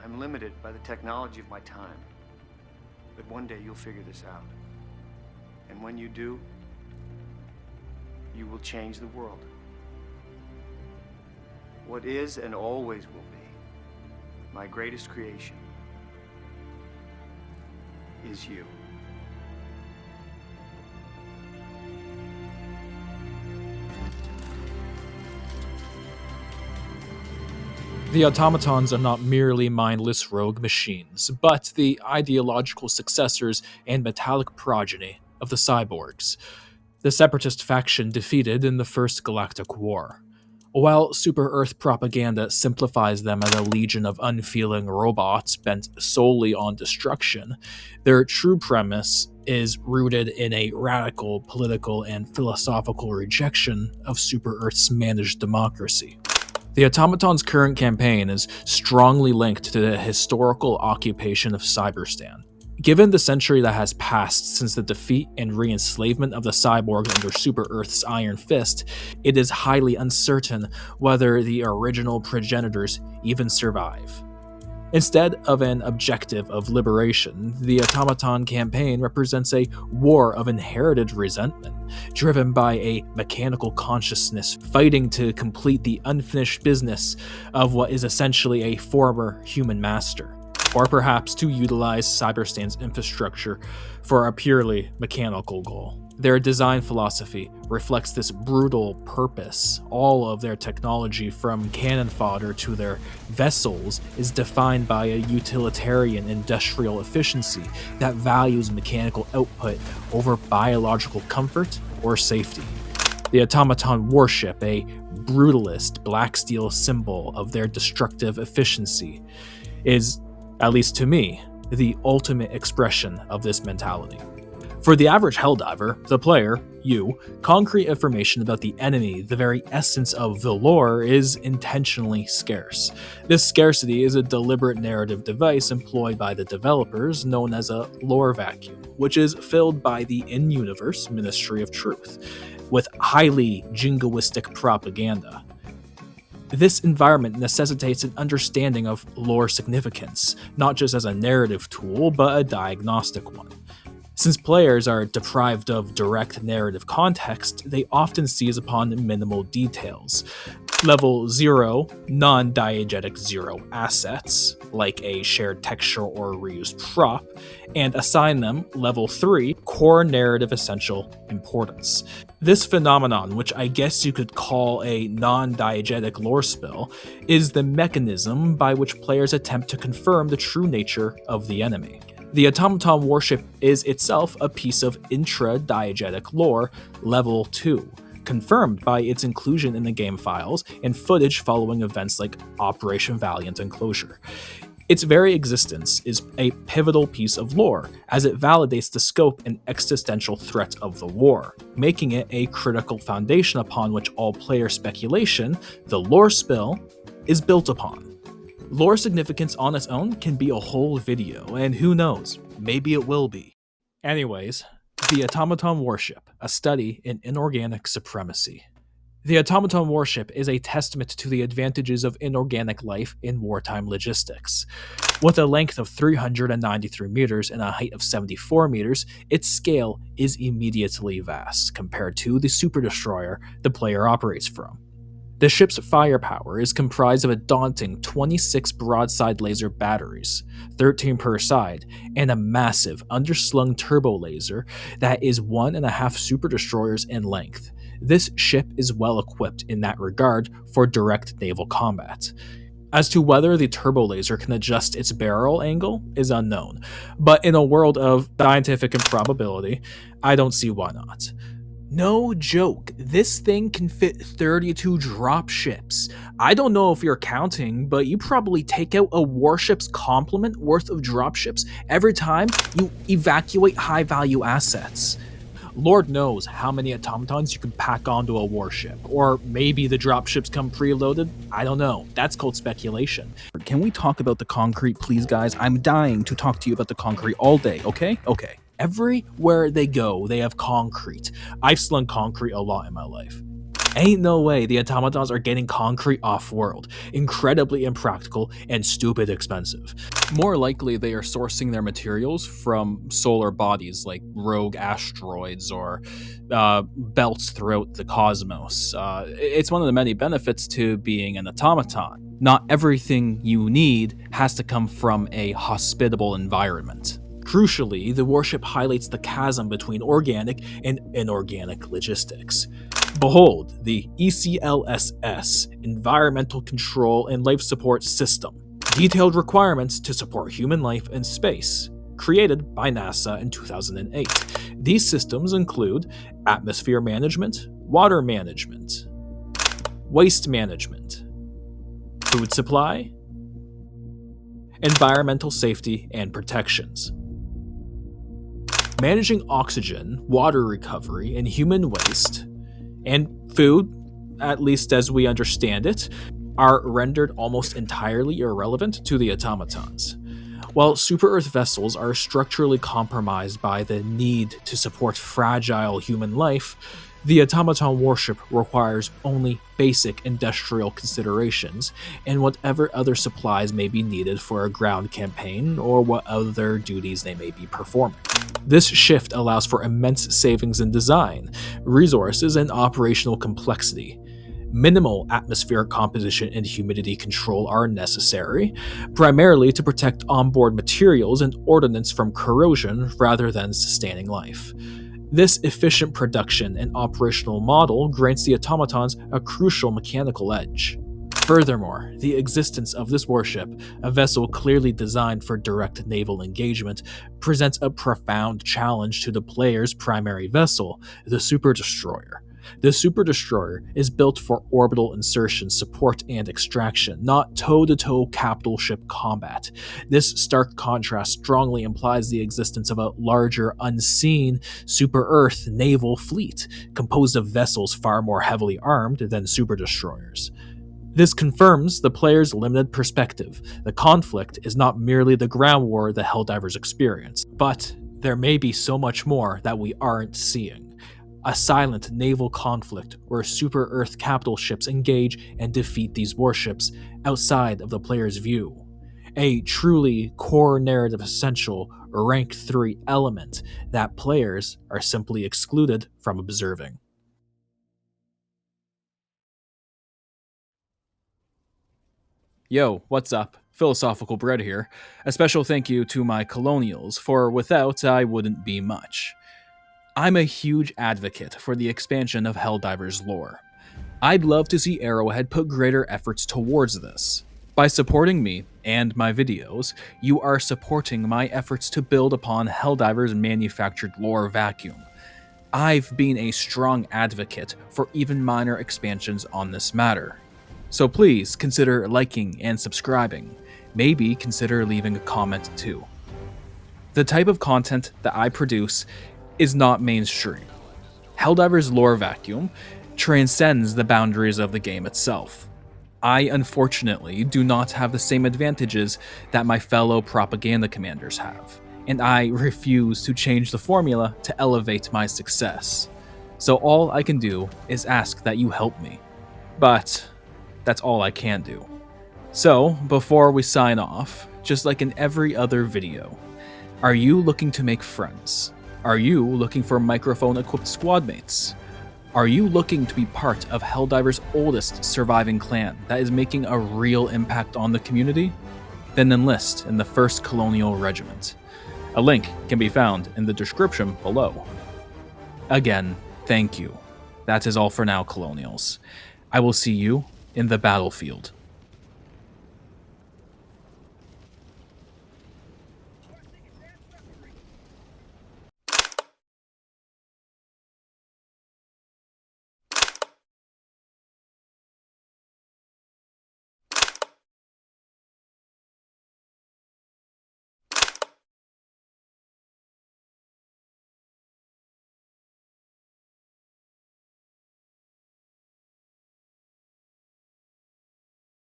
I'm limited by the technology of my time. But one day you'll figure this out. And when you do, you will change the world. What is and always will be my greatest creation is you. The automatons are not merely mindless rogue machines, but the ideological successors and metallic progeny of the cyborgs, the separatist faction defeated in the First Galactic War. While Super-Earth propaganda simplifies them as a legion of unfeeling robots bent solely on destruction, their true premise is rooted in a radical political and philosophical rejection of Super-Earth's managed democracy. The Automaton's current campaign is strongly linked to the historical occupation of Cyberstan. Given the century that has passed since the defeat and re-enslavement of the cyborgs under Super-Earth's Iron Fist, it is highly uncertain whether the original progenitors even survive. Instead of an objective of liberation, the Automaton campaign represents a war of inherited resentment, driven by a mechanical consciousness fighting to complete the unfinished business of what is essentially a former human master, or perhaps to utilize Cyberstan's infrastructure for a purely mechanical goal. Their design philosophy reflects this brutal purpose. All of their technology, from cannon fodder to their vessels, is defined by a utilitarian industrial efficiency that values mechanical output over biological comfort or safety. The Automaton Warship, a brutalist black steel symbol of their destructive efficiency, is, at least to me, the ultimate expression of this mentality. For the average Helldiver, the player, you, concrete information about the enemy, the very essence of the lore, is intentionally scarce. This scarcity is a deliberate narrative device employed by the developers known as a lore vacuum, which is filled by the in-universe Ministry of Truth, with highly jingoistic propaganda. This environment necessitates an understanding of lore significance, not just as a narrative tool, but a diagnostic one. Since players are deprived of direct narrative context, they often seize upon minimal details. Level 0, non-diegetic 0 assets, like a shared texture or reused prop, and assign them Level 3, core narrative essential importance. This phenomenon, which I guess you could call a non-diegetic lore spill, is the mechanism by which players attempt to confirm the true nature of the enemy. The Automaton Warship is itself a piece of intra-diegetic lore, Level 2, confirmed by its inclusion in the game files and footage following events like Operation Valiant and Closure. Its very existence is a pivotal piece of lore, as it validates the scope and existential threat of the war, making it a critical foundation upon which all player speculation, the lore spill, is built upon. Lore significance on its own can be a whole video, and who knows, maybe it will be. Anyways, the Automaton Warship, a study in inorganic supremacy. The Automaton Warship is a testament to the advantages of inorganic life in wartime logistics. With a length of 393 meters and a height of 74 meters, its scale is immediately vast compared to the super destroyer the player operates from. The ship's firepower is comprised of a daunting 26 broadside laser batteries, 13 per side, and a massive underslung turbo laser that is 1.5 super destroyers in length. This ship is well equipped in that regard for direct naval combat. As to whether the turbo laser can adjust its barrel angle is unknown, but in a world of scientific improbability, I don't see why not. No joke, this thing can fit 32 dropships. I don't know if you're counting, but you probably take out a warship's complement worth of dropships every time you evacuate high-value assets. Lord knows how many automatons you can pack onto a warship, or maybe the dropships come preloaded. I don't know, that's called speculation. Can we talk about the concrete, please, guys? I'm dying to talk to you about the concrete all day, okay? Okay. Everywhere they go, they have concrete. I've slung concrete a lot in my life. Ain't no way the automatons are getting concrete off-world, incredibly impractical and stupid expensive. More likely they are sourcing their materials from solar bodies like rogue asteroids or belts throughout the cosmos. It's one of the many benefits to being an automaton. Not everything you need has to come from a hospitable environment. Crucially, the warship highlights the chasm between organic and inorganic logistics. Behold, the ECLSS, Environmental Control and Life Support System. Detailed requirements to support human life in space, created by NASA in 2008. These systems include atmosphere management, water management, waste management, food supply, environmental safety and protections. Managing oxygen, water recovery, and human waste, and food, at least as we understand it, are rendered almost entirely irrelevant to the automatons. While super-Earth vessels are structurally compromised by the need to support fragile human life, the Automaton Warship requires only basic industrial considerations and whatever other supplies may be needed for a ground campaign or what other duties they may be performing. This shift allows for immense savings in design, resources, and operational complexity. Minimal atmospheric composition and humidity control are necessary, primarily to protect onboard materials and ordnance from corrosion rather than sustaining life. This efficient production and operational model grants the automatons a crucial mechanical edge. Furthermore, the existence of this warship, a vessel clearly designed for direct naval engagement, presents a profound challenge to the player's primary vessel, the Super Destroyer. The Super Destroyer is built for orbital insertion, support, and extraction, not toe-to-toe capital ship combat. This stark contrast strongly implies the existence of a larger, unseen super-Earth naval fleet, composed of vessels far more heavily armed than Super Destroyers. This confirms the player's limited perspective. The conflict is not merely the ground war the Helldivers experience, but there may be so much more that we aren't seeing. A silent naval conflict where super-Earth capital ships engage and defeat these warships outside of the player's view. A truly core narrative essential rank 3 element that players are simply excluded from observing. Yo, what's up? Philosophical Bread here. A special thank you to my Colonials, for without I wouldn't be much. I'm a huge advocate for the expansion of Helldivers lore. I'd love to see Arrowhead put greater efforts towards this. By supporting me and my videos, you are supporting my efforts to build upon Helldivers' manufactured lore vacuum. I've been a strong advocate for even minor expansions on this matter. So please consider liking and subscribing. Maybe consider leaving a comment too. The type of content that I produce is not mainstream. Helldivers' lore vacuum transcends the boundaries of the game itself. I unfortunately do not have the same advantages that my fellow propaganda commanders have, and I refuse to change the formula to elevate my success. So all I can do is ask that you help me. But that's all I can do. So, before we sign off, just like in every other video, are you looking to make friends? Are you looking for microphone-equipped squad mates? Are you looking to be part of Helldivers' oldest surviving clan that is making a real impact on the community? Then enlist in the 1st Colonial Regiment. A link can be found in the description below. Again, thank you. That is all for now, Colonials. I will see you in the battlefield.